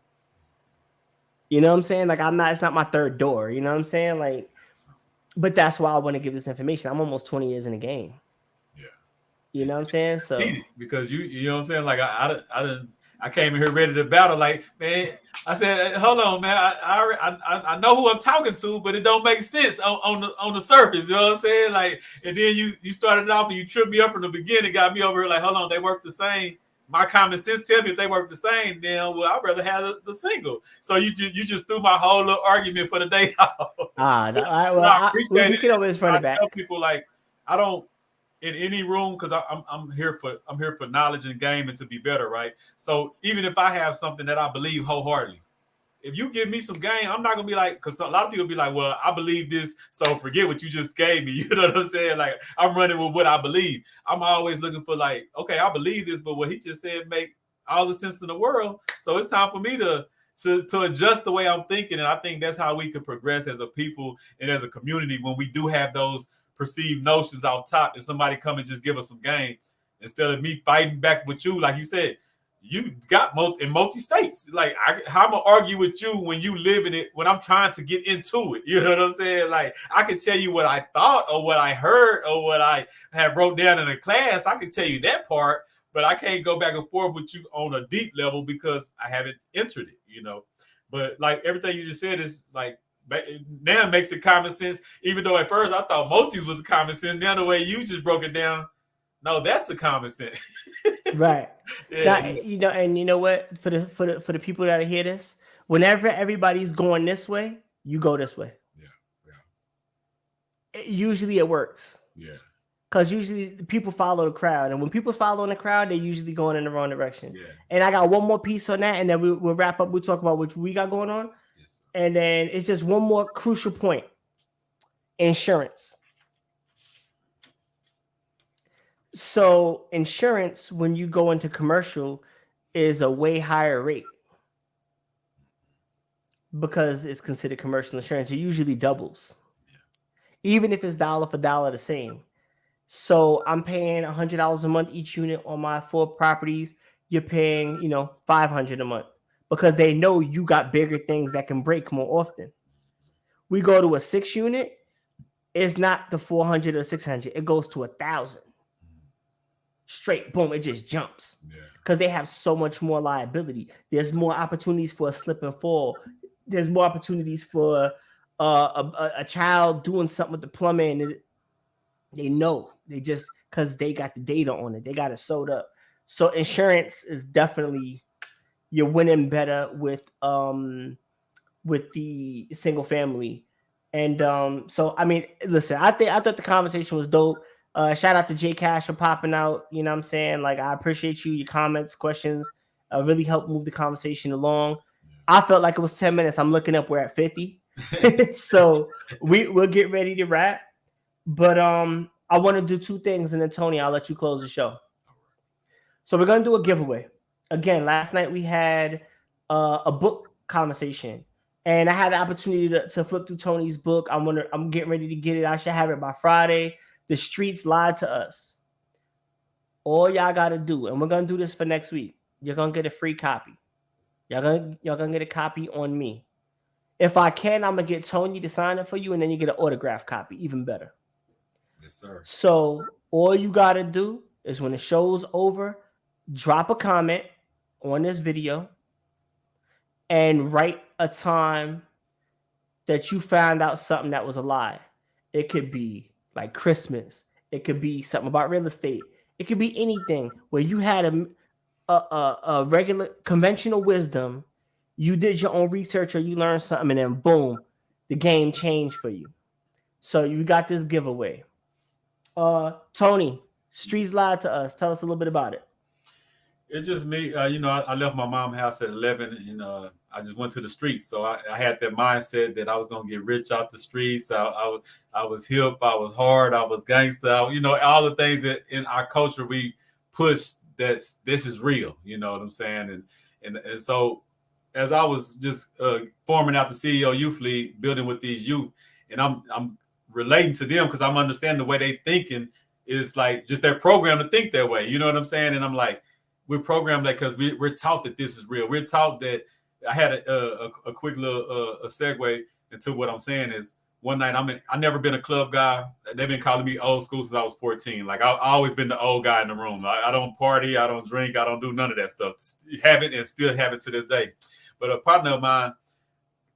You know what I'm saying? Like it's not my third door. You know what I'm saying? Like, but that's why I want to give this information. I'm almost 20 years in the game. Yeah. You know what I'm saying? So because you know what I'm saying? Like I came in here ready to battle. Like, man, I said, hold on, man. I know who I'm talking to, but it don't make sense on the surface. You know what I'm saying? Like, and then you started off and you tripped me up from the beginning, got me over here like, hold on, they work the same. My common sense tells me if they work the same, then well, I'd rather have the single. So you just threw my whole little argument for the day out. All right, well, we can always run it back. I tell people like I don't. In any room, because I'm here for knowledge and game and to be better, right? So even if I have something that I believe wholeheartedly, if you give me some game, I'm not gonna be like, because a lot of people be like, well, I believe this, so forget what you just gave me. You know what I'm saying? Like I'm running with what I believe. I'm always looking for like, okay, I believe this, but what he just said make all the sense in the world. So it's time for me to adjust the way I'm thinking, and I think that's how we can progress as a people and as a community when we do have those perceived notions out top and somebody come and just give us some game instead of me fighting back with you. Like you said, you got in multi-states. Like how I'm gonna argue with you when you live in it when I'm trying to get into it. You know what I'm saying? Like I can tell you what I thought or what I heard or what I had wrote down in a class. I can tell you that part, but I can't go back and forth with you on a deep level because I haven't entered it, you know. But like everything you just said is like now it makes it common sense, even though at first I thought multis was common sense. Now the way you just broke it down, no, that's the common sense. Right. Yeah. Now, you know what? For the people that hear this, whenever everybody's going this way, you go this way. Yeah. Usually it works. Yeah. Because usually people follow the crowd, and when people's following the crowd, they're usually going in the wrong direction. Yeah. And I got one more piece on that, and then we'll wrap up. We'll talk about what we got going on. And then it's just one more crucial point. Insurance. So insurance, when you go into commercial, is a way higher rate because it's considered commercial insurance. It usually doubles. Yeah. Even if it's dollar for dollar the same. So I'm paying $100 a month each unit on my 4 properties. You're paying, $500 a month. Because they know you got bigger things that can break more often. We go to a 6 unit, it's not the 400 or 600. It goes to 1,000. Straight, boom, it just jumps. Because they have so much more liability. There's more opportunities for a slip and fall. There's more opportunities for a child doing something with the plumbing. They know. They just, because they got the data on it. They got it sewed up. So insurance is definitely... You're winning better with the single family. And so I mean, listen, I thought the conversation was dope. Shout out to Jay Cash for popping out. You know what I'm saying? Like, I appreciate you, your comments, questions, really helped move the conversation along. I felt like it was 10 minutes. I'm looking up, we're at 50. So we'll get ready to wrap. But I want to do 2 things, and then Tony, I'll let you close the show. So we're gonna do a giveaway. Again, last night we had a book conversation. And I had the opportunity to flip through Tony's book. I'm getting ready to get it. I should have it by Friday. The streets lied to us. All y'all gotta do, and we're gonna do this for next week. You're gonna get a free copy. Y'all gonna get a copy on me. If I can, I'm gonna get Tony to sign it for you, and then you get an autograph copy, even better. Yes, sir. So all you gotta do is when the show's over, drop a comment on this video and write a time that you found out something that was a lie. It could be like Christmas. It could be something about real estate. It could be anything where you had a regular conventional wisdom. You did your own research or you learned something, and then boom, the game changed for you. So you got this giveaway. Tony, streets lied to us. Tell us a little bit about it. It's just me. I left my mom's house at 11, and I just went to the streets. So I had that mindset that I was gonna get rich out the streets. I was hip. I was hard. I was gangster. All the things that in our culture we push. That this is real. You know what I'm saying? And so as I was just forming out the CEO Youth League, building with these youth, and I'm relating to them because I'm understanding the way they thinking is like just their program to think that way. You know what I'm saying? And I'm like, we're programmed that because we're taught that this is real. We're taught that. I had a quick little a segue into what I'm saying is one night I never been a club guy. They've been calling me old school since I was 14. Like I always been the old guy in the room. I don't party, I don't drink, I don't do none of that stuff. Have it and still have it to this day. But a partner of mine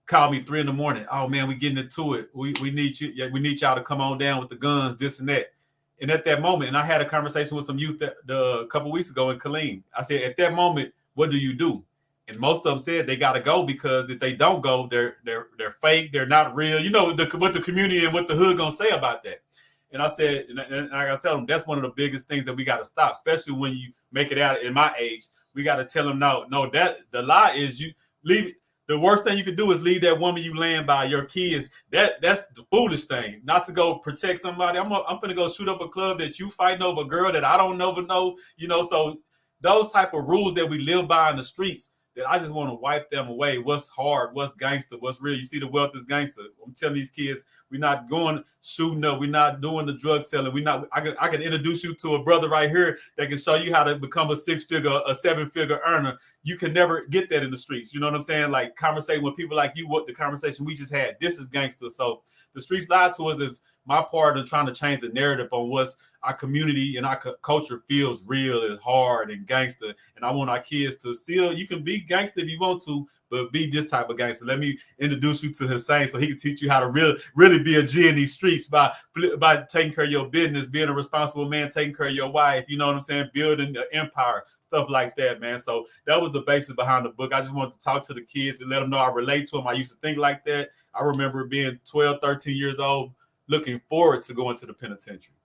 called me 3 a.m. Oh man, we getting into it. We need you. Yeah, we need y'all to come on down with the guns, this and that. And at that moment, and I had a conversation with some youth a couple weeks ago in Killeen. I said, at that moment, what do you do? And most of them said they got to go because if they don't go, they're fake. They're not real. You know what the community and what the hood gonna say about that. And I said, and I gotta tell them that's one of the biggest things that we got to stop, especially when you make it out in my age. We got to tell them no. That the lie is you leave. The worst thing you can do is leave that woman you laying by, your kids. That's the foolish thing. Not to go protect somebody. I'm gonna go shoot up a club that you fighting over a girl that I don't know. So those type of rules that we live by in the streets, that I just want to wipe them away. What's hard? What's gangster? What's real? You see, the wealth is gangster. I'm telling these kids, we're not going shooting up. We're not doing the drug selling. We're not. I can introduce you to a brother right here that can show you how to become a 6-figure, a 7-figure earner. You can never get that in the streets. You know what I'm saying? Like conversating with people like you. What the conversation we just had. This is gangster. So the streets lied to us is my part of trying to change the narrative on what's our community and our culture feels real and hard and gangster. And I want our kids to still, you can be gangster if you want to, but be this type of gangster. Let me introduce you to Hussein so he can teach you how to really be a G in these streets by taking care of your business, being a responsible man, taking care of your wife, you know what I'm saying? Building an empire, stuff like that, man. So that was the basis behind the book. I just wanted to talk to the kids and let them know I relate to them. I used to think like that. I remember being 12, 13 years old, looking forward to going to the penitentiary.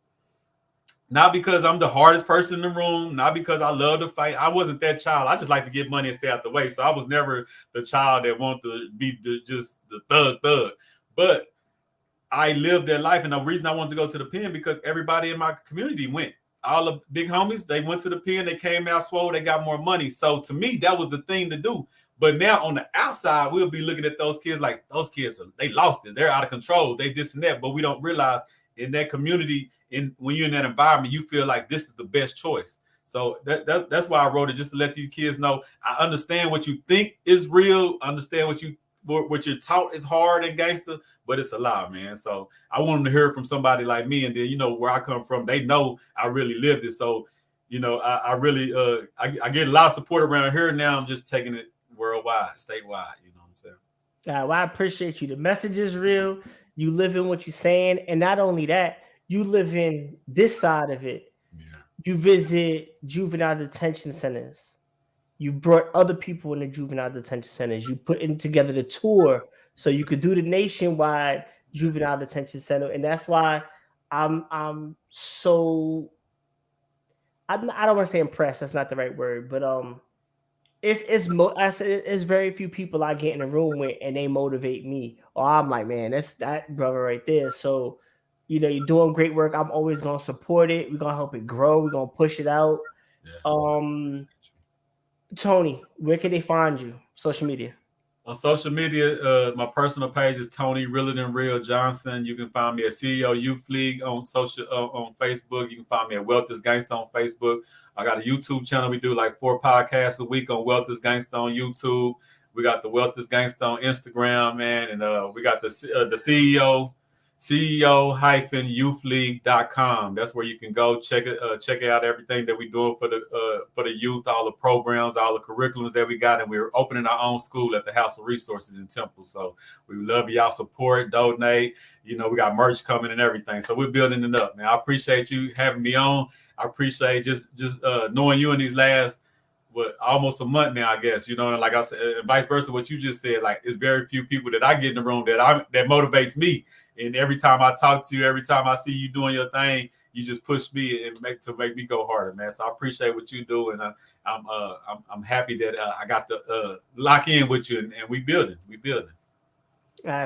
Not because I'm the hardest person in the room, not because I love to fight. I wasn't that child. I just like to get money and stay out the way. So I was never the child that wanted to be just the thug. But I lived that life. And the reason I wanted to go to the pen because everybody in my community went. All the big homies, they went to the pen, they came out swole, they got more money. So to me, that was the thing to do. But now on the outside, we'll be looking at those kids like those kids, they lost it. They're out of control. They this and that. But we don't realize in that community, when you're in that environment, you feel like this is the best choice. So that's why I wrote it, just to let these kids know I understand what you think is real, understand what you're taught is hard and gangster, but it's a lie, man. So I want them to hear from somebody like me, and then where I come from, they know I really lived it. So I really I get a lot of support around here now. I'm just taking it worldwide, statewide. You know what I'm saying? Well, I appreciate you. The message is real. You live in what you're saying, and not only that, you live in this side of it. Yeah. You visit juvenile detention centers. You brought other people in the juvenile detention centers. You put in together the tour so you could do the nationwide juvenile detention center, and that's why I'm so I don't want to say impressed. That's not the right word, but it's very few people I get in a room with and they motivate me. Or I'm like, man, that's that brother right there. So, you're doing great work. I'm always gonna support it. We're gonna help it grow. We're gonna push it out. Yeah. Tony, where can they find you? Social media. On social media, my personal page is Tony Realer Than Real Johnson. You can find me at CEO Youth League on social on Facebook. You can find me at Wealth is Gangsta on Facebook. I got a YouTube channel. We do like 4 podcasts a week on Wealth is Gangsta on YouTube. We got the Wealth is Gangsta on Instagram, man, and we got the CEO-youthleague.com. That's where you can go check out everything that we're doing for the youth, all the programs, all the curriculums that we got, and we're opening our own school at the House of Resources in Temple. So we love y'all support, donate. You know, we got merch coming and everything. So we're building it up, man. I appreciate you having me on. I appreciate just knowing you in these last almost a month now, I guess, you know, and like I said, and vice versa, what you just said, like it's very few people that I get in the room that motivates me. And every time I talk to you, every time I see you doing your thing, you just push me and make me go harder, man. So I appreciate what you do, and I'm happy that I got to lock in with you, and we building.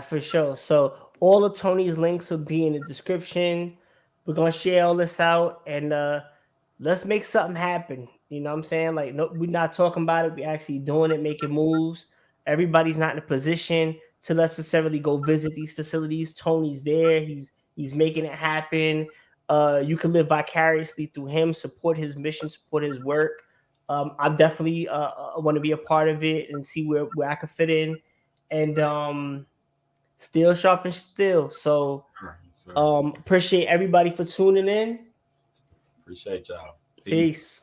For sure. So all of Tony's links will be in the description. We're gonna share all this out, and let's make something happen. You know what I'm saying? Like, no, we're not talking about it. We're actually doing it, making moves. Everybody's not in a position to necessarily go visit these facilities. Tony's there. He's making it happen. You can live vicariously through him, support his mission, support his work. I definitely want to be a part of it and see where I can fit in. And still sharp and still. So appreciate everybody for tuning in. Appreciate y'all. Peace.